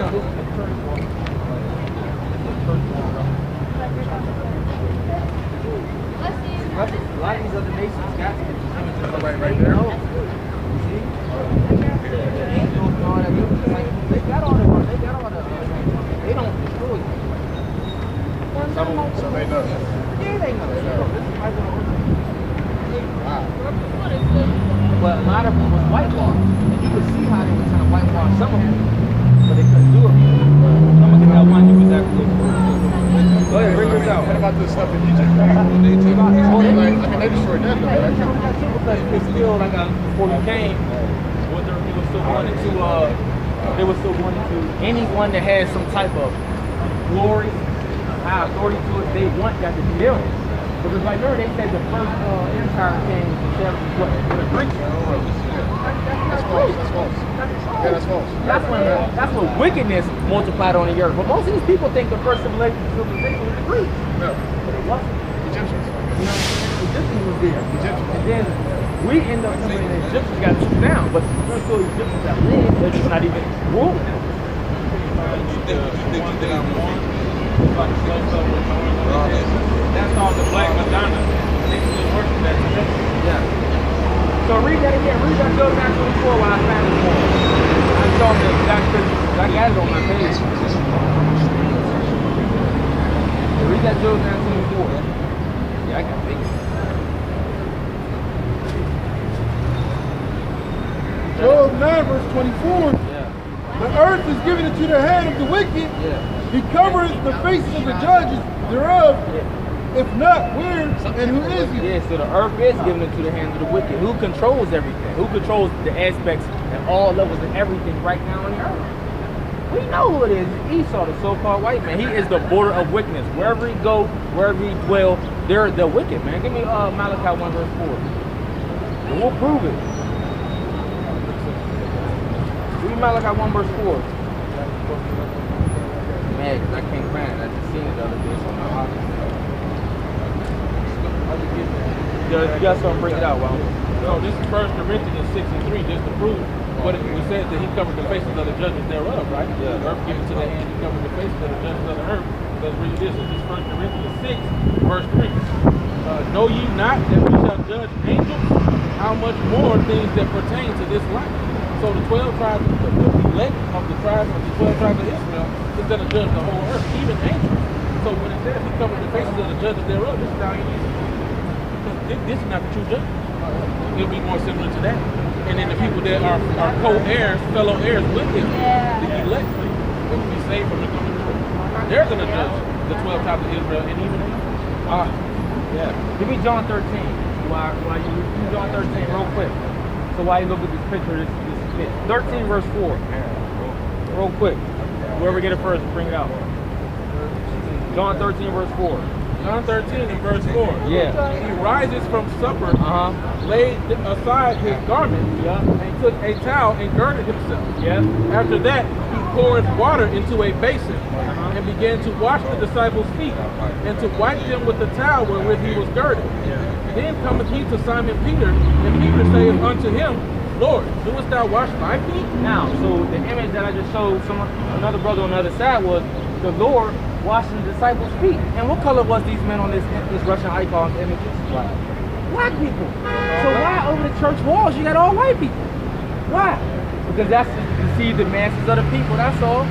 A lot of these other nations got right there. They got all the they don't destroy you. Some they know. Yeah, they know. Wow. But a lot of them was whitewashed. And you could see how they were trying to whitewash some of them, but they couldn't do it. I'm gonna get that one you was actually. Go ahead, bring this out. What about this stuff in Egypt? They destroyed that though. Because it's still like before he came, he was still wanting to they were still wanting to anyone that has some type of glory, high authority to it, they want that to be them. Because like remember they said the first empire came to the Greeks. That's false. That's false. Yeah, that's false. That's when wickedness multiplied on the earth. But most of these people think the first civilization was the Greeks. No. But it wasn't. Egyptians. You know, Egyptians was there. Egyptians. And then we end up thinking the Egyptians got took down, but there's still Egyptians that live, they're just not even ruling. That's called the Black Madonna. They still worship that today. Yeah. So read that again. Read that Job 9:24 while I found it for you. I saw the exact picture. I got it on my page. So read that Job 9:24. Yeah, I got it. Job 9 verse 24. Yeah. The earth is given into the hand of the wicked. Yeah. He covereth the faces of the judges thereof. If not, where and who is he? Yeah, so the earth is given into the hands of the wicked. Who controls everything? Who controls the aspects and all levels of everything right now on the earth? We know who it is. Esau, the so-called white man. He is the border of wickedness. Wherever he go, wherever he dwell, they're the wicked, man. Give me Malachi 1 verse 4. And we'll prove it. Give me Malachi 1 verse 4. Man, because I can't find it. I just seen it the other day, so I'm not you got something, bring it out, wow. No, this is 1 Corinthians 6:3, just to prove what we said that he covered the faces of the judges thereof, right? Yeah. The earth given to the hand, he covered the faces of the judges of the earth. Let's read this. This is 1 Corinthians 6, verse 3. Know ye not that we shall judge angels? How much more things that pertain to this life? So the 12 tribes, the elect of the tribes of the 12 tribes of Israel is going to judge the whole earth, even angels. So when it says he covered the faces of the judges thereof, this is how he is. This is not the true judge. It'll be more similar to that. And then the people that are co-heirs, fellow heirs with him, the elect, will be saved from the coming judgment. They're going to judge the 12 tribes of Israel and even yeah. Give me John 13. Why you read John 13 real quick. So while you look at this picture, this 13 verse 4. Real quick. Whoever get it first, bring it out. John 13 verse 4. John 13 and verse 4. Yeah. He rises from supper, laid aside his garment, and took a towel and girded himself. Yeah. After that, he poured water into a basin and began to wash the disciples' feet and to wipe them with the towel wherewith he was girded. Then cometh he to Simon Peter, and Peter saith unto him, Lord, doest thou wash my feet? Now, so the image that I just showed another brother on the other side was the Lord washing the disciples' feet. And what color was these men on this Russian icon images? Black people. So why over the church walls you got all white people? Why? Because that's to deceive the masses of the people, that's all.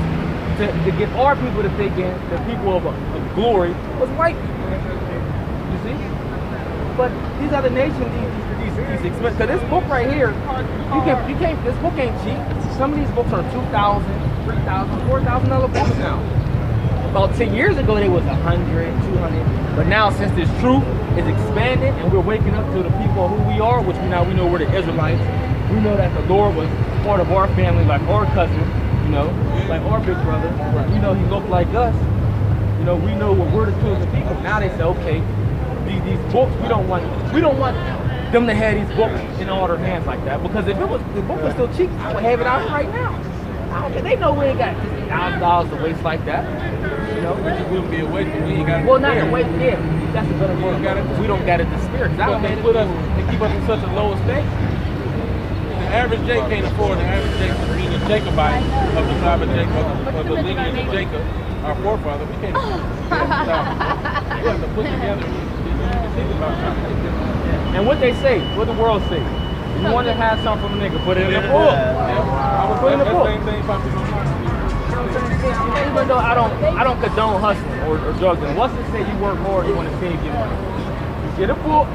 To get our people to thinking the people of glory was white people. You see? But these other nations, these expensive, because this book right here, you can't, this book ain't cheap. Some of these books are $2,000, $3,000, $4,000 books now. About 10 years ago, they was $100, $200. But now, since this truth is expanded and we're waking up to the people who we are, which we know we're the Israelites. We know that the Lord was part of our family, like our cousin, you know, like our big brother. We know he looked like us. You know, we know what we're the chosen people. Now they say, okay, these books, we don't want them to have these books in all their hands like that. Because if the book was still cheap, I would have it out right now. I don't care. They know we ain't got $50,000 to waste like that. You know, But you wouldn't be awake when we ain't got it. well, not to waste. Yeah, that's a better word. We don't got it to spare. But they put us, they keep us in such a low estate. The average Jake can't afford the average Jake, being a Jacobite of the tribe of Jacob, or the lineage of Jacob, our forefather. We can't afford $7,000. We have to put together. You think about trying. And what they say, what the world say. If you want to have something from a nigga, put it in the book. I was Put it in the book. same thing popped in my mind. Even though I don't condone hustling or drug dealing. Once they say you work hard, you want to save your money. You get a book,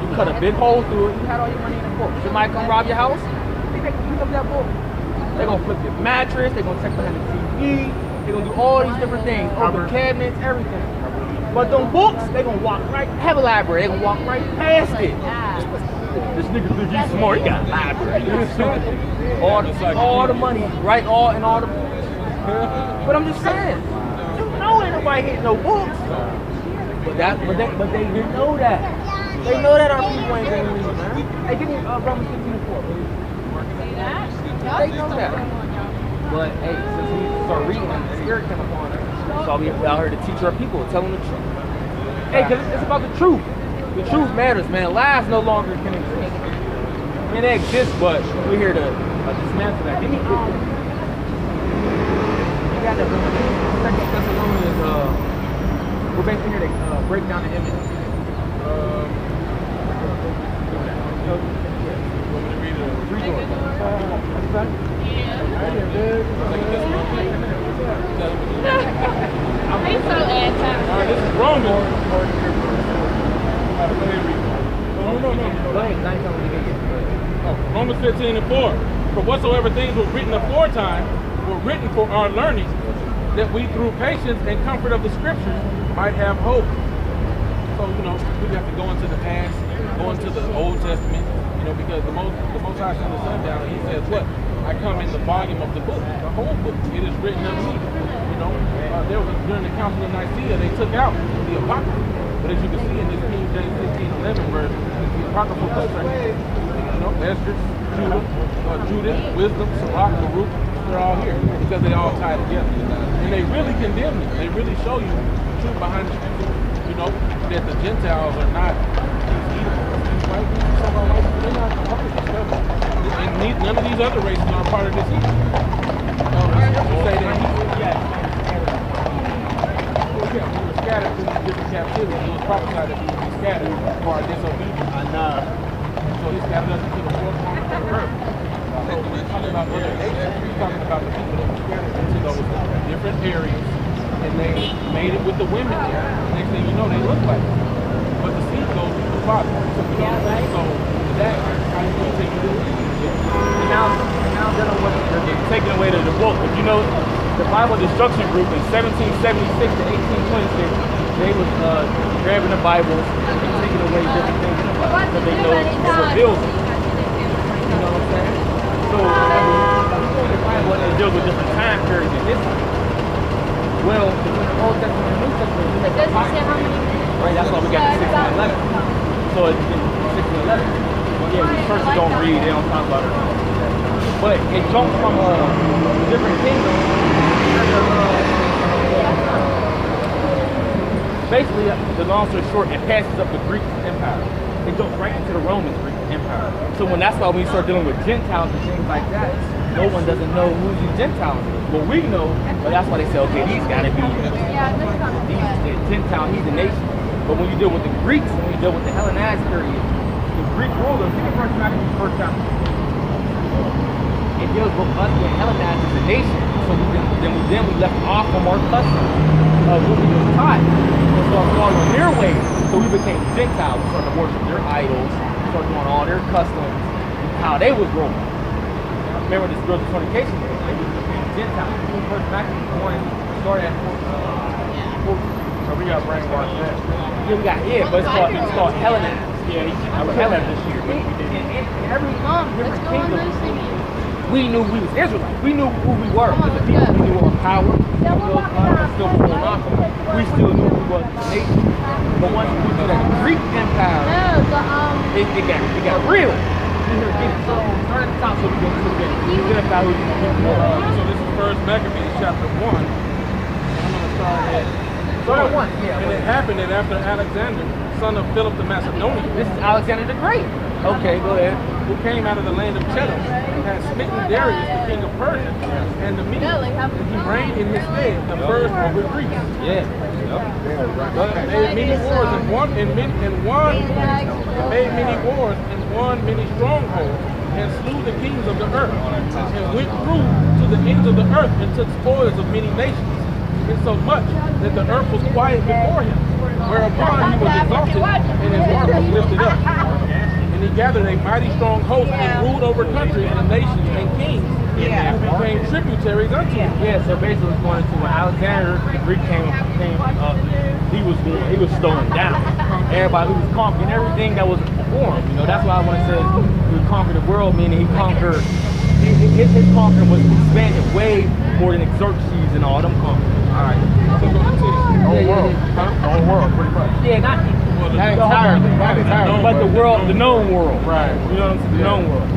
you cut a big hole through it, you had all your money in the book. Somebody come rob your house, they pick up that book. They're gonna flip your mattress, they're gonna check behind the TV, they're gonna do all these different things, open cabinets, everything. But them books, they're gonna walk right, have a library, they're gonna walk right past it. This nigga think he's smart, he got a library. All the money, right? All the books. But I'm just saying, you know ain't nobody hitting no books. But they know that. They know that our people ain't gonna leave, man. Hey, give me Romans 15:4, please. They know that. But hey, since we start reading, the Spirit came upon us. So we out here to teach our people, tell them the truth. Hey, cause it's about the truth. The truth matters, man. Lies no longer can exist. I mean, they exist, but we're here to dismantle that. Give me you got that. Second Thessalonians, we're basically here to break down the image. He's so anti. This is Romans. Go ahead, Romans 15:4. For whatsoever things were written aforetime were written for our learning, that we through patience and comfort of the scriptures might have hope. So, we have to go into the past, go into the Old Testament, because the most High sent the Son down, and he says, what? I come in the volume of the book, the whole book. It is written of me. There was during the Council of Nicaea, they took out the Apocrypha. But as you can see in this King James 15:11 verse, the Apocryphal books are here. Esther, Judith, Wisdom, Sirach, Baruch, they're all here because they all tie together. And they really condemn you. They really show you the truth behind the scripture. That the Gentiles are not these Edomites, white people, somehow white people, they're not part of this covenant. And none of these other races are part of this either. Say that we were scattered through different captivities. It was prophesied that we would be scattered for our disobedience. So he scattered us into the four corners of the earth. So when we're talking about other nations, we're talking about the people that were scattered into those different areas, and they made it with the women there. Next thing you know, they look like it. But the seed goes to the Father. So that, how you going to take it to And now they're taking away the book. But the Bible Destruction Group in 1776 to 1826, they was grabbing the Bibles and taking away different things in the Bible because they know it reveals it. You know what I'm saying? So the Bible deals with different time periods in history. Well, between the Old Testament and the New Testament, But does it say how many minutes? right? That's why we got the 6 and 11. So it's 6 and 11. Yeah, these persons don't read, they don't talk about it. But it jumps from different kingdoms. Basically, the long story short, it passes up the Greek Empire. It jumps right into the Roman Greek Empire. So that's why when you start dealing with Gentiles and things like that, no one doesn't know who these Gentiles is. Well, we know, but that's why they say, okay, these gotta be these Gentile heathen nations. But when you deal with the Greeks, when you deal with the Hellenized period, the Greek rulers, look at first chapter. It deals with us being Hellenized as a nation. So then we left off from our customs of what we was taught. And started following their way. So we became Gentiles. We started to worship their idols, started doing all their customs, how they was rolling. Remember this spiritual fornication, they became Gentiles. First Matthew 1 started at 4. So we got brainwashed that. Yeah, but it's called Hellenized. Yeah, I was Hellenized this year. In every different kingdom, we knew we was Israelites. We knew who we were. Because the people, we knew our power. Still pulling off. We still knew we was the nation. But once we went to that Greek Empire, it got real. So start at the top so we can identify who these people are. So this is First Maccabees chapter 1. I'm going to start at 1. Yeah. And it happened that after Alexander, son of Philip the Macedonian. This is Alexander the Great. Okay, go ahead. who came out of the land of Cheddar, and had smitten Darius, the king of Persia, and the Medes, and he reigned in his stead, the first over Greece. Yeah. Made many wars and won and made many wars and won many strongholds, and slew the kings of the earth, and went through to the ends of the earth and took spoils of many nations, insomuch that the earth was quiet before him, whereupon he was exalted and his arm was lifted up. And he gathered a mighty strong host and ruled over countries and nations and kings who became tributaries unto him. Yeah, so basically it's going into when Alexander the Greek came up, he was throwing down. Everybody who was conquering everything that was before him. You know, that's why when it says he would conquer the world, meaning he conquered his conquering was expanded way more than Xerxes and all them conquering. Alright. So go to the whole world. The whole world, pretty much. Yeah, not Not entirely. but the world, the known world. Right. You know what I'm saying? The known world.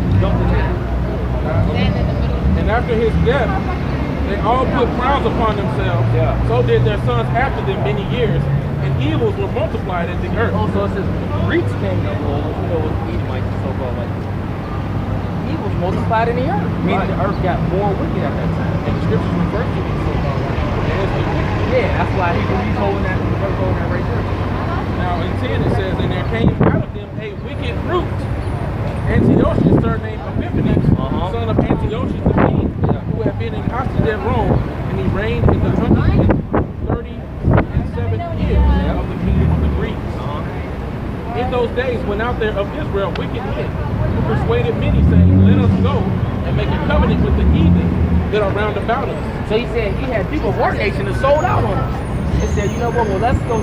And after his death, they all put crowns upon themselves. Yeah. So did their sons after them many years, and evils were multiplied in the earth. Also, it says Greeks came to rule, you know, with Edomites and so-called like evils multiplied in the earth. Meaning the earth got more wicked at that time. And the scriptures refer to these so-called like Yeah, that's why he's holding that right there. Now in 10 it says, and there came out of them a wicked root, Antiochus, surnamed Epiphanes, son of Antiochus the king, who had been in hostage at Rome, and he reigned in the 137th year of the kingdom of the Greeks. In those days went out there of Israel wicked men, who persuaded many, saying, let us go and make a covenant with the heathen that are round about us. So he said he had people of our nation that sold out on us. He said, you know what? Well, let's go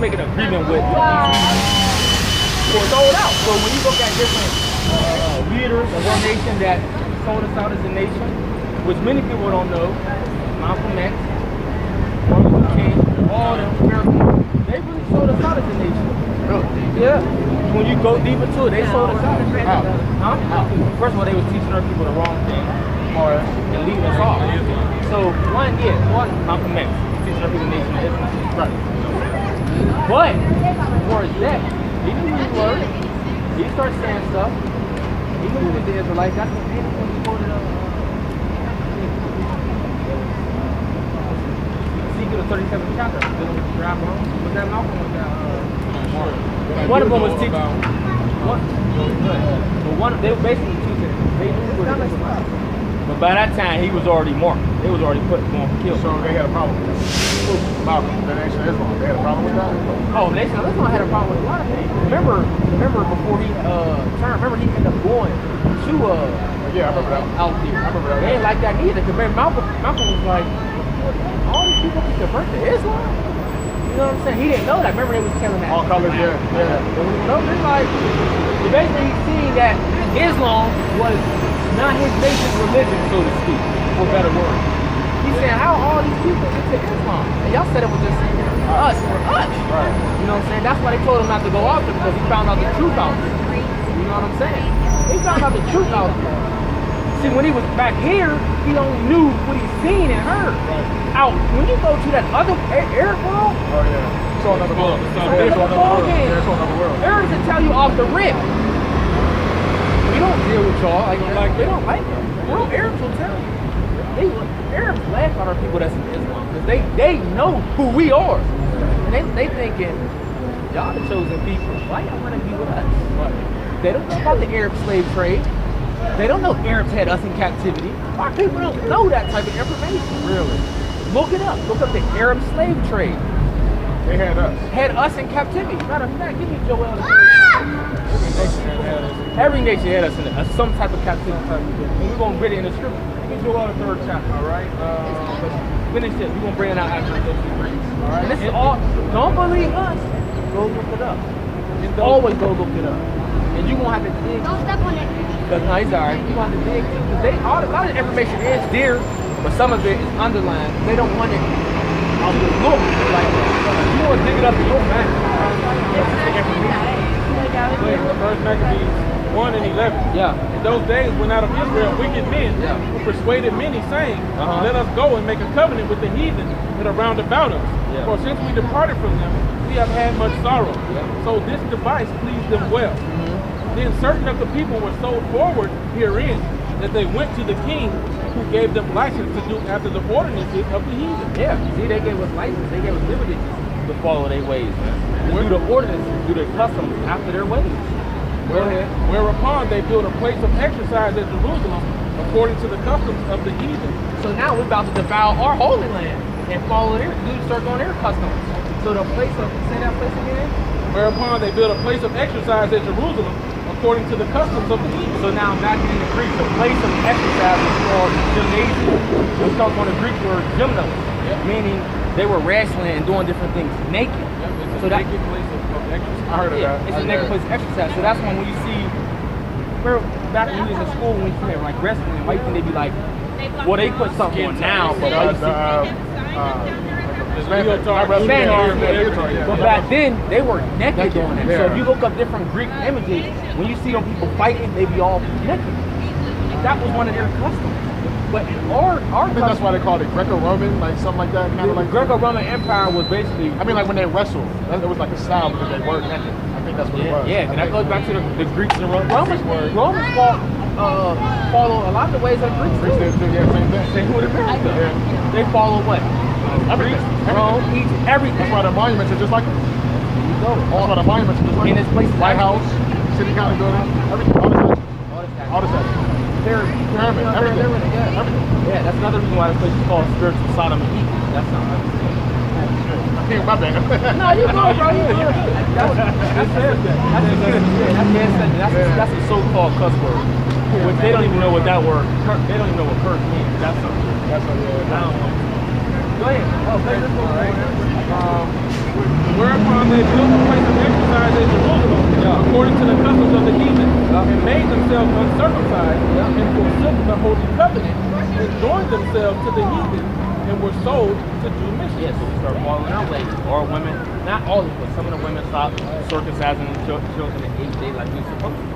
make an agreement with these people sold out. So when you look at different leaders of our nation that sold us out as a nation, which many people don't know, Malcolm X, Martin Luther King, all them Americans, they really sold us out as a nation. Yeah. When you go deep into it, they sold us out. How? First of all, they was teaching our people the wrong thing, and leading us off. So one, Malcolm X, teaching our people the nation of Islam. Right. But before his death, he knew his word. He started saying stuff. He knew who the Israelites. That's when he quoted Ezekiel the 37th chapter. Dealing with the dry bones. Was that Malcolm? Was that one of them was teaching. They were basically teaching. They knew what it was. But by that time, he was already marked. They was already going to kill. So they had a problem with that. Malcolm, the Nation of Islam, they had a problem with that? Oh, the Nation of Islam had a problem with a lot of things. Remember before he turned, he ended up going to yeah, I remember that. Out there. I remember that. They ain't like that neither. Because Malcolm was like, all these people can convert to Islam. You know what I'm saying? He didn't know that. Remember they was telling that. All colors, yeah. But when he went over, it's like, basically he's seeing that Islam was not his basic religion, so to speak, for a better word. He's saying, how all these people get to Islam? And y'all said it was just us. Right. You know what I'm saying? That's why they told him not to go out there, because he found out the truth out there. You know what I'm saying? He found out the truth out there. See, when he was back here, he only knew what he's seen and heard. Out. When you go to that other Arab world, Oh, yeah. So another world. it's another world. Arabs will tell you off the rip. We don't deal with y'all. They don't like us. Real Arabs will tell you. Arabs laugh at our people that's in Islam because they know who we are. And they thinking, y'all the chosen people. Why y'all want to be with us? They don't know about the Arab slave trade. They don't know Arabs had us in captivity. Our people don't know that type of information. Really? Look it up. Look up the Arab slave trade. They had us. Had us in captivity. Matter of fact, give me Joel the Every nation had us in some type of captivity. And we're going to read it in the scripture. Give me Joel the 3rd chapter, all right? Finish this. We're going to bring it out after we go through Greece. All right? And this is all. Don't believe us. Go look it up. Always go look it up. And you're going to have to dig. Don't step on it. Because no, he's all right. You're going to have to dig too. Because a lot of the information is there, but some of it is underlined. They don't want it on the look like that. You want to dig it up in your mind. First Maccabees 1 and 11. Yeah. In those days went out of Israel wicked men who persuaded many, saying, let us go and make a covenant with the heathen that are round about us. Yeah. For since we departed from them, we have had much sorrow. So this device pleased them well. Then certain of the people were so forward herein that they went to the king, who gave them license to do after the ordinances of the heathen. Yeah, see, they gave us license, they gave us liberty to follow their ways, man. To do the ordinances, do their customs after their ways. Go ahead. Whereupon they built a place of exercise at Jerusalem, according to the customs of the heathen. So now we're about to defile our holy land and follow their, start doing their customs. So the place of, say that place again? Whereupon they built a place of exercise at Jerusalem, according to the customs of the heathen. So now back in the Greek, the place of exercise is called gymnasium. It comes from the Greek word gymnos, meaning they were wrestling and doing different things naked. It's so a naked place of exercise. I heard of that. It's a naked place of exercise. So that's when you see, back when we was in school, when we see like wrestling, why you think they be like, well, they put something on now, but but back then they were naked doing it. So if you look up different Greek images, when you see them people fighting, they be all naked. That was one of their customs. But our I think that's why they called it Greco-Roman, like something like that. Kind of like Greco-Roman Empire was basically. I mean, like when they wrestled, it was like a style because they were naked. I think that's what it was. Yeah, and that goes back to the Greeks and the Romans. Romans follow a lot of the ways that Greeks do. Yeah, same thing. Same with America. Yeah. They follow what? Everything. Rome, Egypt, everything. That's why the monuments are just like it. That's why the monuments are just like in this place, White House, City County building, everything, all the statues. They're pyramid, everything. Yeah, that's another reason why this place is called spiritual Sodom and Egypt. That's not My bad. No, you go, bro. That's a so-called cuss word. Which they don't even know what that word. They don't even know what curse means. That's something. I don't know. Go ahead. Whereupon they built a place of exercise at Jerusalem, according to the customs of the heathen, and made themselves uncircumcised, and forsook the holy covenant, and joined themselves to the heathen, and were sold to do mischief. Yeah, so we start following our ways. Or women, not all of us, but some of the women stopped circumcising the children at 8 days like we were supposed to.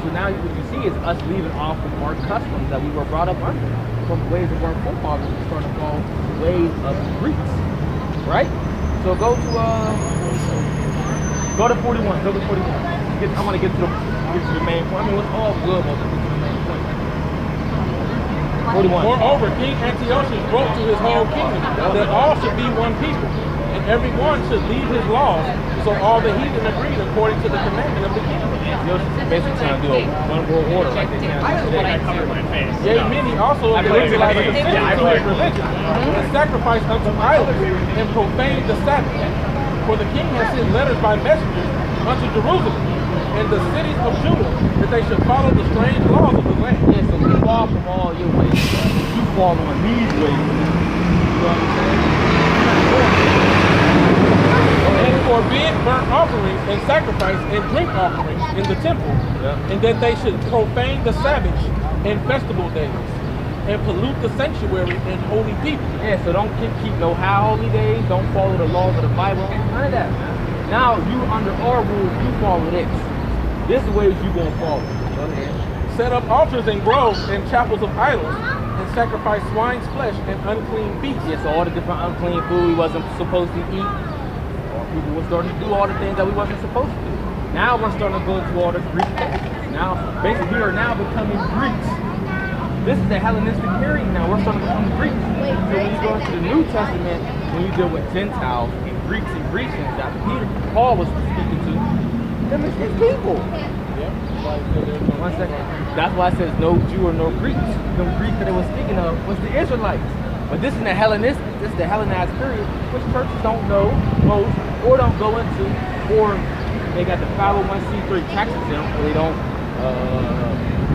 So now what you see is us leaving off of our customs that we were brought up under, from ways of our forefathers, and starting to follow ways of Greeks, right? So go to 41. Go to 41. I want to get to the main point. I mean, it's all good, but get to the main point. 41. Moreover, King Antiochus wrote to his whole kingdom that all should be one people, and every one should leave his laws. So all the heathen agreed according to the commandment of the king. Antiochus is basically trying to do a one world order like they can today. Yea, many also of the Israelites continued to his religion, and sacrificed unto idols, and profaned the Sabbath. For the king has sent letters by messengers unto Jerusalem and the cities of Judah, that they should follow the strange laws of the land. Yeah, so we fall from all your ways. You fall on these ways. You know what I'm saying? And forbid burnt offerings and sacrifice and drink offerings in the temple, and that they should profane the Sabbath and festival days, and pollute the sanctuary and holy people. Yeah, so don't keep no high holy days, don't follow the laws of the Bible, none of that, man. Now you under our rules, you follow this. This is the ways you gonna follow. Go ahead. Set up altars and groves and chapels of idols, and sacrifice swine's flesh and unclean beasts. Yeah, so all the different unclean food we wasn't supposed to eat. People were starting to do all the things that we wasn't supposed to do. Now we're starting to go to all the Greek things. Now, basically, we are now becoming Greeks. This is the Hellenistic period now. We're starting to become Greeks. So when you go into the New Testament, when you deal with Gentiles and Greeks and Grecians that Paul was speaking to, them is his people. One second. That's why it says no Jew or no Greeks. The Greeks that it was speaking of was the Israelites. But this is the Hellenistic, this is the hellenized period, which churches don't know most or don't go into, or they got the 501c3 tax exempt, or they don't.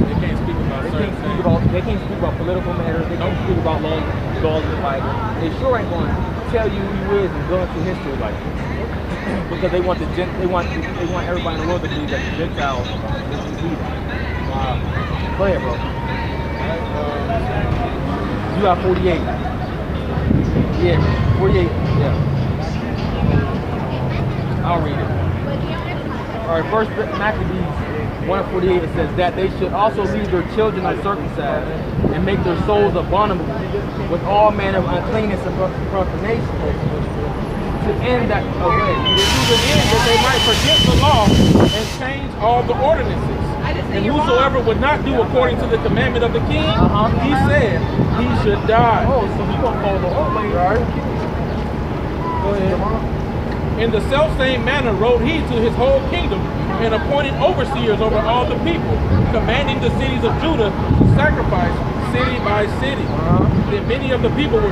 They can't speak about certain things. They can't speak about political matters. They don't speak about laws of the Bible. They sure ain't going to tell you who you is and go into history like this, because they want everybody in the world to believe that the Gentiles is evil. Wow. Go ahead, bro. You got 48. Yeah, 48. Yeah. I'll read it. All right, first Maccabees 1:48, it says that they should also leave their children uncircumcised and make their souls abominable with all manner of uncleanness and profanation, to end that they might forget the law and change all the ordinances. And whosoever would not do according to the commandment of the king, he said he should die. Oh, so he gonna follow the old way. Right. Go ahead. In the selfsame manner wrote he to his whole kingdom, and appointed overseers over all the people, commanding the cities of Judah to sacrifice city by city. Then many of the people were